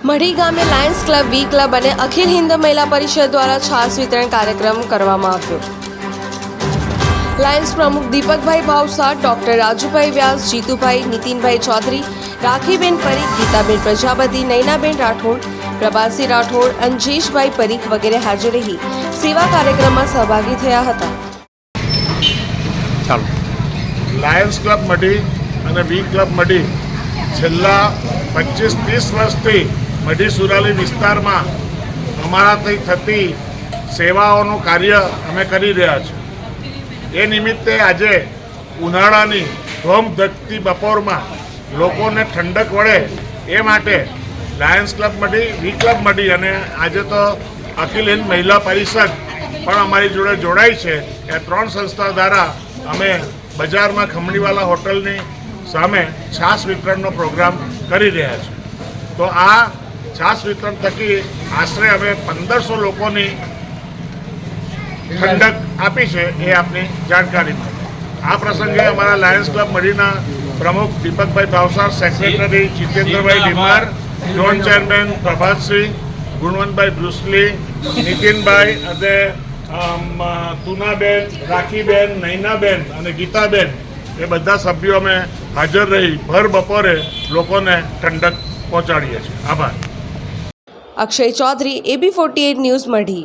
મઢી ગામે Lions club, વી club અને અખિલ હિન્દ મહિલા પરિષદ દ્વારા છાશ વિતરણ કાર્યક્રમ કરવામાં આવ્યો. લાયન્સ પ્રમુખ દીપકભાઈ ભાવસાર, ડોક્ટર રાજુભાઈ વ્યાસ, જીતુભાઈ, નીતિનભાઈ ચૌધરી, રાખીબેન પરીખ, ગીતાબેન પ્રજાપતિ, નૈનાબેન રાઠોડ, પ્રભાસી રાઠોડ, અંજેશભાઈ પરીખ વગેરે હાજર રહી સેવા કાર્યક્રમમાં સહભાગી થયા હતા. લાયન્સ ક્લબ મઢી અને વી ક્લબ મઢી છેલ્લા 25-30 વર્ષથી મઢી સુરાલી વિસ્તારમાં અમારાથી થતી સેવાઓનું કાર્ય અમે કરી રહ્યા છીએ. એ નિમિત્તે આજે ઉનાળાની ધોમધકતી બપોરમાં લોકોને ઠંડક વળે એ માટે લાયન્સ ક્લબ મઢી, વી ક્લબ મઢી અને આજે તો અખિલ હિન્દ મહિલા પરિષદ પણ અમારી જોડે જોડાઈ છે. એ 3 સંસ્થા દ્વારા અમે બજારમાં ખમણીવાલા હોટલની સામે છાશ વિતરણનો પ્રોગ્રામ કરી રહ્યા છીએ. તો આ છાશ વિતરણ થકી આશરે અમે 1500 લોકોની ઠંડક આપી છે, એ આપની જાણકારી માટે. આ પ્રસંગે અમારા લાયન્સ ક્લબ મઢીના પ્રમુખ દીપકભાઈ Bhavsar, secretary જીતેન્દ્રભાઈ ડીમાર, zone chairman Prabhatsinh, Gunvantbhai બ્રુસલી, Nitinbhai અને તુનાબેન, રાખીબેન, નૈનાબેન અને ગીતાબેન એ બધા સભ્યો અમે હાજર રહી ભર બપોરે લોકોને ઠંડક પહોંચાડીએ છીએ. આભાર. અક્ષય ચૌધરી, AB48 ન્યૂઝ, મઢી.